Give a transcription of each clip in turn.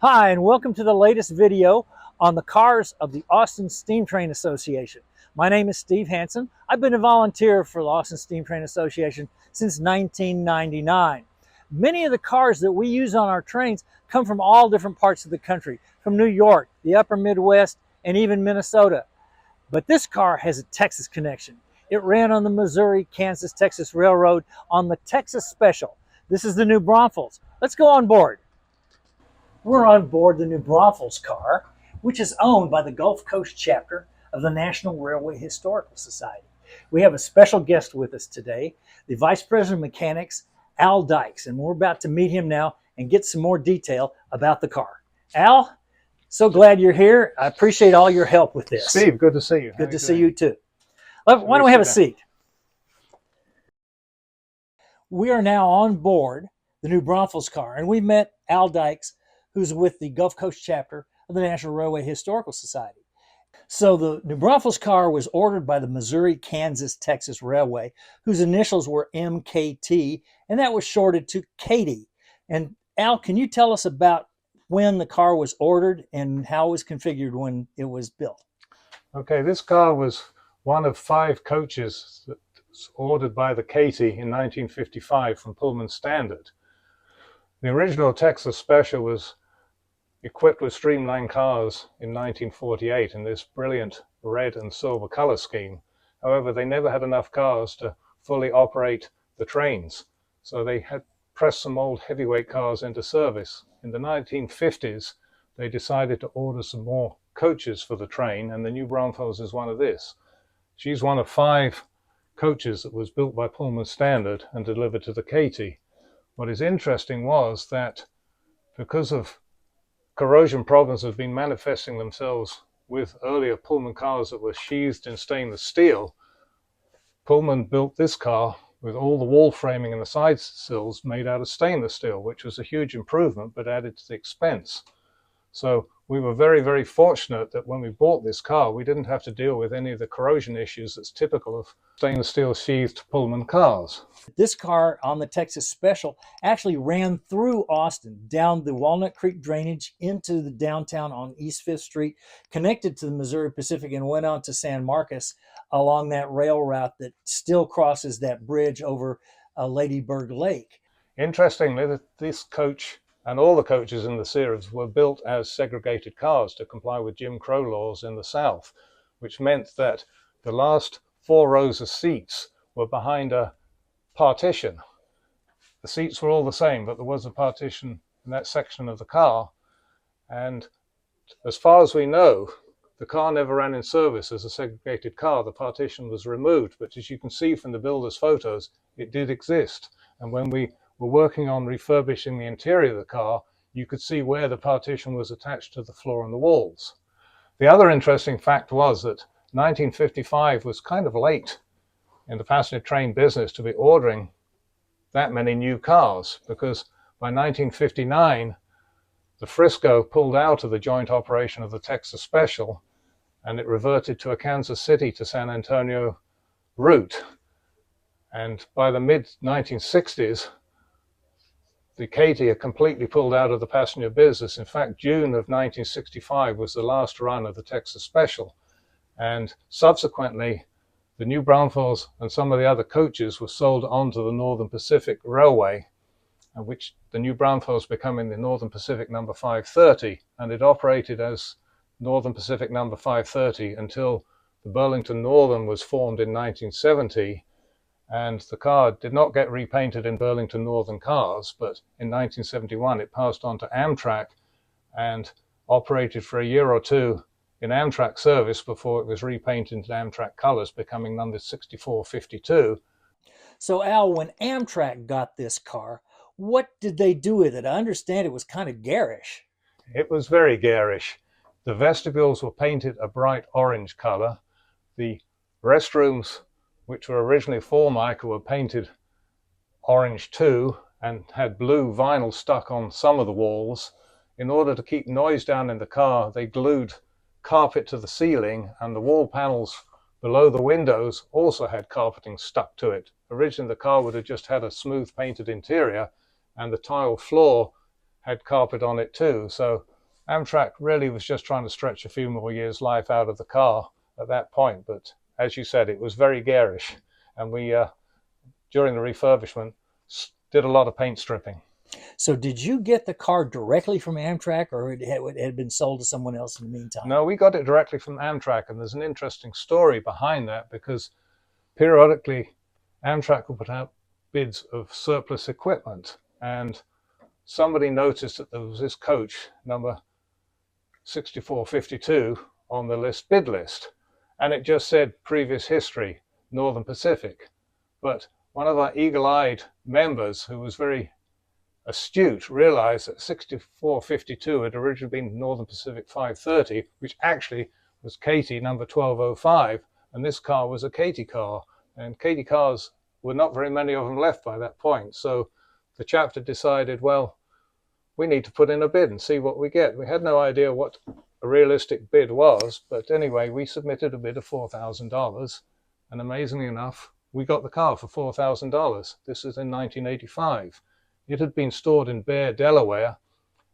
Hi, and welcome to the latest video on the cars of the Austin Steam Train Association. My name is Steve Hanson. I've been a volunteer for the Austin Steam Train Association since 1999. Many of the cars that we use on our trains come from all different parts of the country, from New York, the upper Midwest, and even Minnesota. But this car has a Texas connection. It ran on the Missouri-Kansas-Texas Railroad on the Texas Special. This is the new Braunfels. Let's go on board. We're on board the new Braunfels car, which is owned by the Gulf Coast chapter of the National Railway Historical Society. We have a special guest with us today, the Vice President of Mechanics, Al Dykes, and we're about to meet him now and get some more detail about the car. Al, so glad you're here. I appreciate all your help with this. Steve, good to see you. Good to see you too. Why don't we have a seat? We are now on board the new Braunfels car, and we met Al Dykes, who's with the Gulf Coast chapter of the National Railway Historical Society. So the New Braunfels car was ordered by the Missouri-Kansas-Texas Railway, whose initials were MKT, and that was shorted to Katy. And Al, can you tell us about when the car was ordered and how it was configured when it was built? Okay, this car was one of 5 coaches that was ordered by the Katy in 1955 from Pullman-Standard. The original Texas Special was equipped with streamlined cars in 1948 in this brilliant red and silver color scheme. However, they never had enough cars to fully operate the trains, so they had pressed some old heavyweight cars into service. In the 1950s, they decided to order some more coaches for the train, and the new Braunfels is one of this. She's one of 5 coaches that was built by Pullman-Standard and delivered to the Katy. What is interesting was that because of corrosion problems have been manifesting themselves with earlier Pullman cars that were sheathed in stainless steel, Pullman built this car with all the wall framing and the side sills made out of stainless steel, which was a huge improvement but added to the expense. So we were very, very fortunate that when we bought this car, we didn't have to deal with any of the corrosion issues that's typical of stainless steel sheathed Pullman cars. This car on the Texas Special actually ran through Austin, down the Walnut Creek drainage into the downtown on East 5th Street, connected to the Missouri Pacific, and went on to San Marcos along that rail route that still crosses that bridge over Ladyburg Lake. Interestingly, this coach and all the coaches in the series were built as segregated cars to comply with Jim Crow laws in the South, which meant that the last 4 rows of seats were behind a partition. The seats were all the same, but there was a partition in that section of the car. And as far as we know, the car never ran in service as a segregated car. The partition was removed, but as you can see from the builder's photos, it did exist. And when we were working on refurbishing the interior of the car, you could see where the partition was attached to the floor and the walls. The other interesting fact was that 1955 was kind of late in the passenger train business to be ordering that many new cars, because by 1959, the Frisco pulled out of the joint operation of the Texas Special, and it reverted to a Kansas City to San Antonio route. And by the mid-1960s, the Katy had completely pulled out of the passenger business. In fact, June of 1965 was the last run of the Texas Special. And subsequently, the new Braunfels and some of the other coaches were sold onto the Northern Pacific Railway, which the new Braunfels becoming the Northern Pacific number 530, and it operated as Northern Pacific number 530 until the Burlington Northern was formed in 1970, and the car did not get repainted in Burlington Northern cars, but in 1971 it passed on to Amtrak and operated for a year or 2 in Amtrak service before it was repainted into Amtrak colors, becoming number 6452. So Al, when Amtrak got this car, what did they do with it? I understand it was kind of garish. It was very garish. The vestibules were painted a bright orange color. The restrooms, which were originally Formica, were painted orange too and had blue vinyl stuck on some of the walls. In order to keep noise down in the car, they glued carpet to the ceiling, and the wall panels below the windows also had carpeting stuck to it. Originally, the car would have just had a smooth painted interior, and the tile floor had carpet on it too. So Amtrak really was just trying to stretch a few more years' life out of the car at that point. But as you said, it was very garish. And we, during the refurbishment, did a lot of paint stripping. So did you get the car directly from Amtrak, or it had been sold to someone else in the meantime? No, we got it directly from Amtrak. And there's an interesting story behind that, because periodically Amtrak will put out bids of surplus equipment. And somebody noticed that there was this coach, number 6452, on the bid list. And it just said previous history, Northern Pacific. But one of our eagle-eyed members, who was very astute, realized that 6452 had originally been Northern Pacific 530, which actually was Katy number 1205, and this car was a Katy car. And Katy cars were not very many of them left by that point. So the chapter decided, well, we need to put in a bid and see what we get. We had no idea what a realistic bid was, but anyway, we submitted a bid of $4,000, and amazingly enough, we got the car for $4,000. This is in 1985. It had been stored in Bear, Delaware,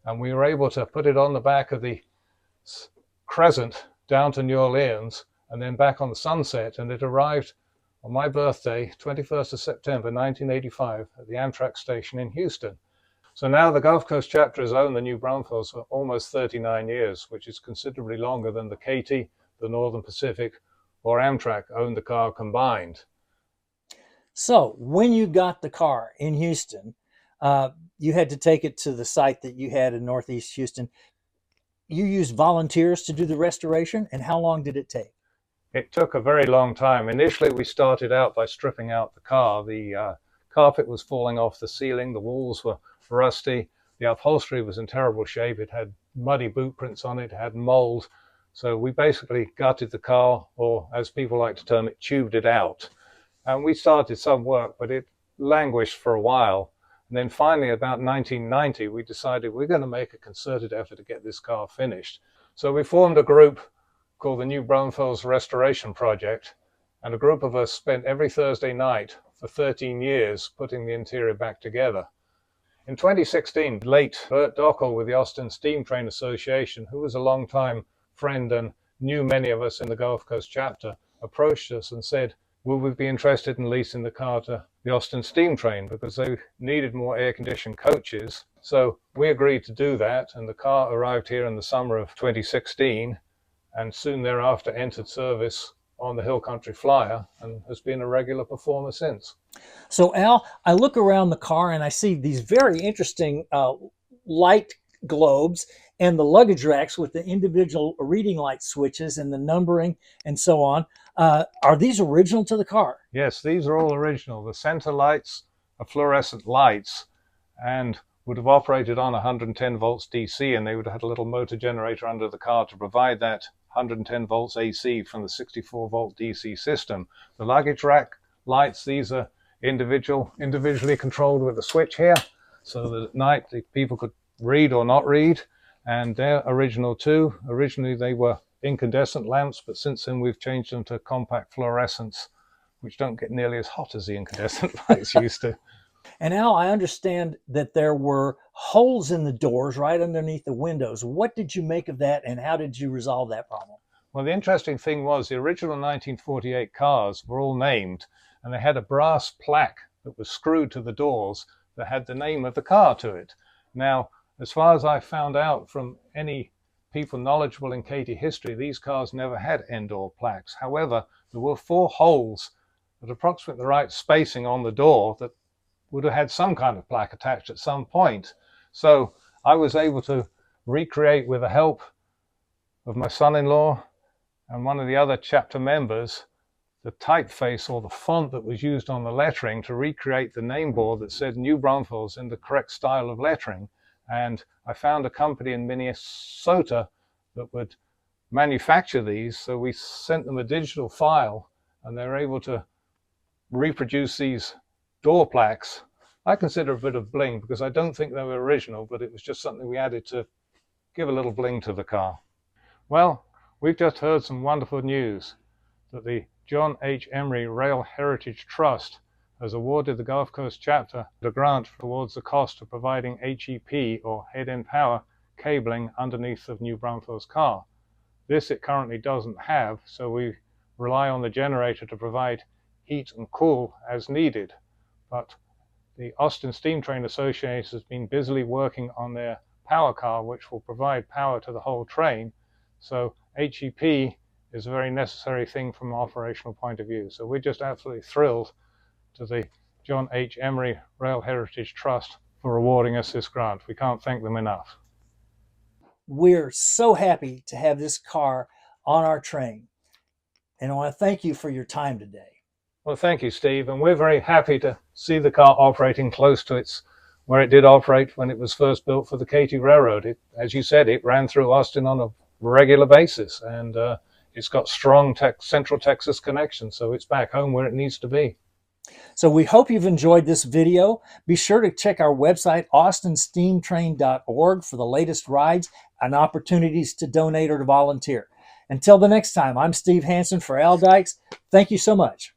and we were able to put it on the back of the Crescent down to New Orleans and then back on the Sunset, and it arrived on my birthday, 21st of September 1985, at the Amtrak station in Houston. So now the Gulf Coast chapter has owned the new Braunfels for almost 39 years, which is considerably longer than the Katy, the Northern Pacific, or Amtrak owned the car combined. So when you got the car in Houston, you had to take it to the site that you had in Northeast Houston. You used volunteers to do the restoration, and how long did it take? It took a very long time. Initially, we started out by stripping out the car. The carpet was falling off the ceiling, the walls were rusty, the upholstery was in terrible shape, it had muddy boot prints on it, it had mold. So we basically gutted the car, or as people like to term it, tubed it out. And we started some work, but it languished for a while. And then finally, about 1990, we decided we're going to make a concerted effort to get this car finished. So we formed a group called the New Braunfels Restoration Project, and a group of us spent every Thursday night for 13 years putting the interior back together. In 2016, late Bert Dockel with the Austin Steam Train Association, who was a long-time friend and knew many of us in the Gulf Coast chapter, approached us and said, would we be interested in leasing the car to the Austin Steam Train, because they needed more air-conditioned coaches. So we agreed to do that, and the car arrived here in the summer of 2016, and soon thereafter entered service on the Hill Country Flyer and has been a regular performer since. So Al, I look around the car and I see these very interesting light globes and the luggage racks with the individual reading light switches and the numbering and so on. Are these original to the car? Yes, these are all original. The center lights are fluorescent lights and would have operated on 110 volts DC, and they would have had a little motor generator under the car to provide that 110 volts AC from the 64 volt DC system. The luggage rack lights, these are individually controlled with a switch here, so that at night the people could read or not read, and they're original too. Originally they were incandescent lamps, but since then we've changed them to compact fluorescents, which don't get nearly as hot as the incandescent lights used to. And Al, I understand that there were holes in the doors right underneath the windows. What did you make of that, and how did you resolve that problem? Well, the interesting thing was the original 1948 cars were all named, and they had a brass plaque that was screwed to the doors that had the name of the car to it. Now, as far as I found out from any people knowledgeable in Katy history, these cars never had end-door plaques. However, there were 4 holes at approximately the right spacing on the door that would have had some kind of plaque attached at some point. So I was able to recreate, with the help of my son-in-law and one of the other chapter members, the typeface or the font that was used on the lettering to recreate the name board that said New Braunfels in the correct style of lettering. And I found a company in Minnesota that would manufacture these, so we sent them a digital file and they were able to reproduce these door plaques. I consider a bit of bling, because I don't think they were original, but it was just something we added to give a little bling to the car. Well, we've just heard some wonderful news that the John H. Emery Rail Heritage Trust has awarded the Gulf Coast chapter a grant towards the cost of providing HEP, or head-end power, cabling underneath the new Braunfels car. This it currently doesn't have, so we rely on the generator to provide heat and cool as needed. But the Austin Steam Train Association has been busily working on their power car, which will provide power to the whole train. So HEP is a very necessary thing from an operational point of view. So we're just absolutely thrilled to the John H. Emery Rail Heritage Trust for awarding us this grant. We can't thank them enough. We're so happy to have this car on our train. And I want to thank you for your time today. Well, thank you, Steve. And we're very happy to see the car operating close to where it did operate when it was first built for the Katy Railroad. As you said, it ran through Austin on a regular basis, and it's got strong Central Texas connections, so it's back home where it needs to be. So we hope you've enjoyed this video. Be sure to check our website, austinsteamtrain.org, for the latest rides and opportunities to donate or to volunteer. Until the next time, I'm Steve Hanson for Al Dykes. Thank you so much.